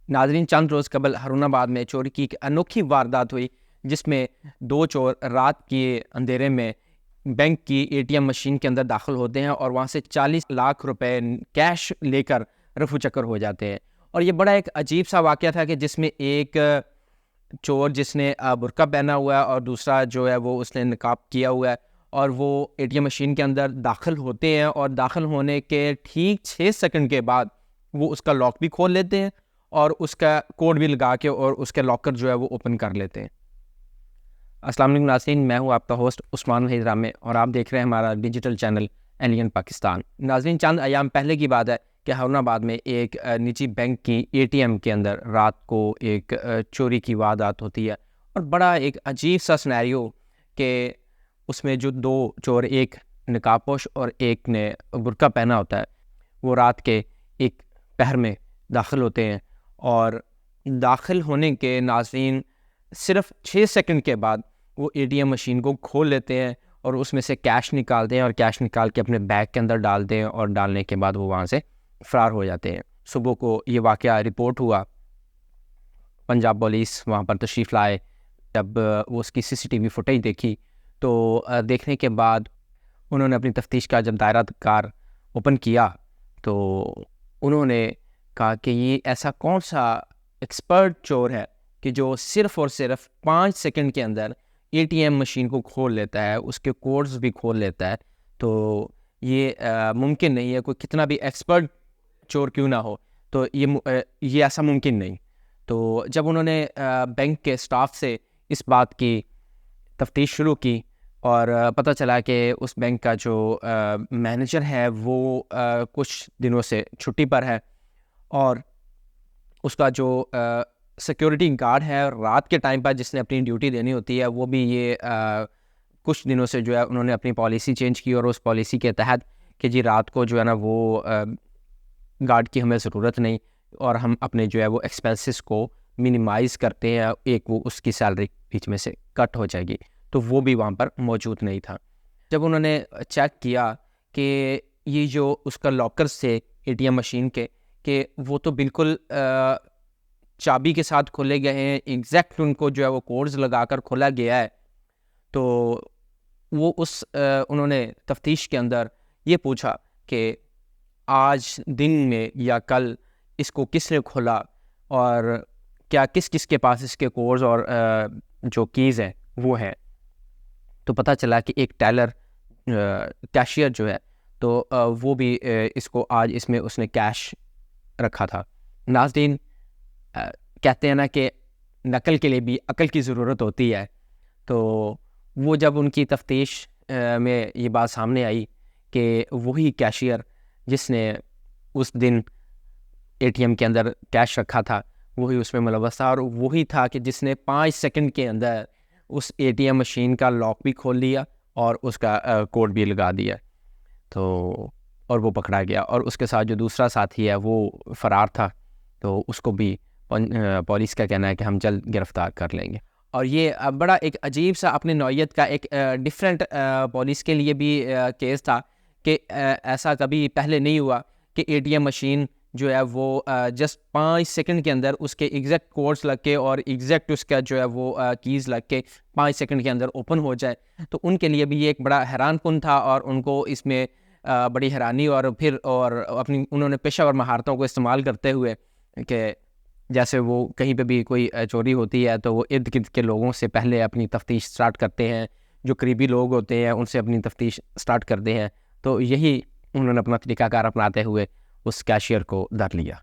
ناظرین، چند روز قبل ہارون آباد میں چوری کی ایک انوکھی واردات ہوئی جس میں دو چور رات کے اندھیرے میں بینک کی اے ٹی ایم مشین کے اندر داخل ہوتے ہیں اور وہاں سے 40 لاکھ روپے کیش لے کر رفو چکر ہو جاتے ہیں۔ اور یہ بڑا ایک عجیب سا واقعہ تھا کہ جس میں ایک چور جس نے برقع پہنا ہوا ہے اور دوسرا جو ہے وہ اس نے نقاب کیا ہوا ہے، اور وہ اے ٹی ایم مشین کے اندر داخل ہوتے ہیں اور داخل ہونے کے ٹھیک 6 سیکنڈ کے بعد وہ اس کا لاک بھی کھول لیتے ہیں اور اس کا کوڈ بھی لگا کے اور اس کے لاکر جو ہے وہ اوپن کر لیتے ہیں۔ السلام علیکم ناظرین، میں ہوں آپ کا ہوسٹ عثمان وحید رامے اور آپ دیکھ رہے ہیں ہمارا ڈیجیٹل چینل ایلین پاکستان۔ ناظرین، چند ایام پہلے کی بات ہے کہ ہارون آباد میں ایک نجی بینک کی اے ٹی ایم کے اندر رات کو ایک چوری کی واردات ہوتی ہے، اور بڑا ایک عجیب سا سنیریو کہ اس میں جو دو چور، ایک نقاب پوش اور ایک نے برقع پہنا ہوتا ہے، وہ رات کے ایک پہر میں داخل ہوتے ہیں، اور داخل ہونے کے ناظرین صرف 6 سیکنڈ کے بعد وہ اے ٹی ایم مشین کو کھول لیتے ہیں اور اس میں سے کیش نکالتے ہیں اور کیش نکال کے اپنے بیگ کے اندر ڈالتے ہیں، اور ڈالنے کے بعد وہ وہاں سے فرار ہو جاتے ہیں۔ صبح کو یہ واقعہ رپورٹ ہوا، پنجاب پولیس وہاں پر تشریف لائے، جب وہ اس کی سی سی ٹی وی فوٹیج دیکھی تو دیکھنے کے بعد انہوں نے اپنی تفتیش کا جب دائرہ کار اوپن کیا تو انہوں نے کہا کہ یہ ایسا کون سا ایکسپرٹ چور ہے کہ جو صرف اور صرف 5 سیکنڈ کے اندر اے ٹی ایم مشین کو کھول لیتا ہے، اس کے کوڈز بھی کھول لیتا ہے۔ تو یہ ممکن نہیں ہے، کوئی کتنا بھی ایکسپرٹ چور کیوں نہ ہو، تو یہ ایسا ممکن نہیں۔ تو جب انہوں نے بینک کے سٹاف سے اس بات کی تفتیش شروع کی اور پتہ چلا کہ اس بینک کا جو مینیجر ہے وہ کچھ دنوں سے چھٹی پر ہے، اور اس کا جو سیکیورٹی گارڈ ہے رات کے ٹائم پر جس نے اپنی ڈیوٹی دینی ہوتی ہے، وہ بھی یہ کچھ دنوں سے جو ہے انہوں نے اپنی پالیسی چینج کی، اور اس پالیسی کے تحت کہ جی رات کو جو ہے نا وہ گارڈ کی ہمیں ضرورت نہیں، اور ہم اپنے جو ہے وہ ایکسپینسز کو منیمائز کرتے ہیں، ایک وہ اس کی سیلری بیچ میں سے کٹ ہو جائے گی، تو وہ بھی وہاں پر موجود نہیں تھا۔ جب انہوں نے چیک کیا کہ یہ جو اس کا لاکرز تھے اے ٹی ایم مشین کے، کہ وہ تو بالکل چابی کے ساتھ کھولے گئے ہیں، ایگزیکٹ ان کو جو ہے وہ کوڈز لگا کر کھولا گیا ہے، تو وہ انہوں نے تفتیش کے اندر یہ پوچھا کہ آج دن میں یا کل اس کو کس نے کھولا، اور کیا کس کس کے پاس اس کے کوڈز اور جو کیز ہیں وہ ہیں۔ تو پتہ چلا کہ ایک ٹیلر کیشیئر جو ہے تو وہ بھی اس کو آج اس میں اس نے کیش رکھا تھا۔ ناظرین، کہتے ہیں نا کہ نقل کے لیے بھی عقل کی ضرورت ہوتی ہے، تو وہ جب ان کی تفتیش میں یہ بات سامنے آئی کہ وہی کیشیئر جس نے اس دن اے ٹی ایم کے اندر کیش رکھا تھا وہی اس میں ملوث تھا، اور وہی تھا کہ جس نے 5 سیکنڈ کے اندر اس اے ٹی ایم مشین کا لاک بھی کھول لیا اور اس کا کوڈ بھی لگا دیا، تو اور وہ پکڑا گیا، اور اس کے ساتھ جو دوسرا ساتھی ہے وہ فرار تھا، تو اس کو بھی پولیس کا کہنا ہے کہ ہم جلد گرفتار کر لیں گے۔ اور یہ بڑا ایک عجیب سا اپنی نوعیت کا ایک ڈیفرنٹ پولیس کے لیے بھی کیس تھا کہ ایسا کبھی پہلے نہیں ہوا کہ اے ٹی ایم مشین جو ہے وہ جسٹ 5 سیکنڈ کے اندر اس کے ایگزیکٹ کوڈز لگ کے اور ایگزیکٹ اس کا جو ہے وہ کیز لگ کے 5 سیکنڈ کے اندر اوپن ہو جائے۔ تو ان کے لیے بھی یہ ایک بڑا حیران کن تھا، اور ان کو اس میں بڑی حیرانی اور پھر اپنی انہوں نے پیشہ ور مہارتوں کو استعمال کرتے ہوئے کہ جیسے وہ کہیں پہ بھی کوئی چوری ہوتی ہے تو وہ ارد گرد کے لوگوں سے پہلے اپنی تفتیش سٹارٹ کرتے ہیں، جو قریبی لوگ ہوتے ہیں ان سے اپنی تفتیش سٹارٹ کرتے ہیں، تو یہی انہوں نے اپنا طریقہ کار اپناتے ہوئے اس کیشیئر کو در لیا۔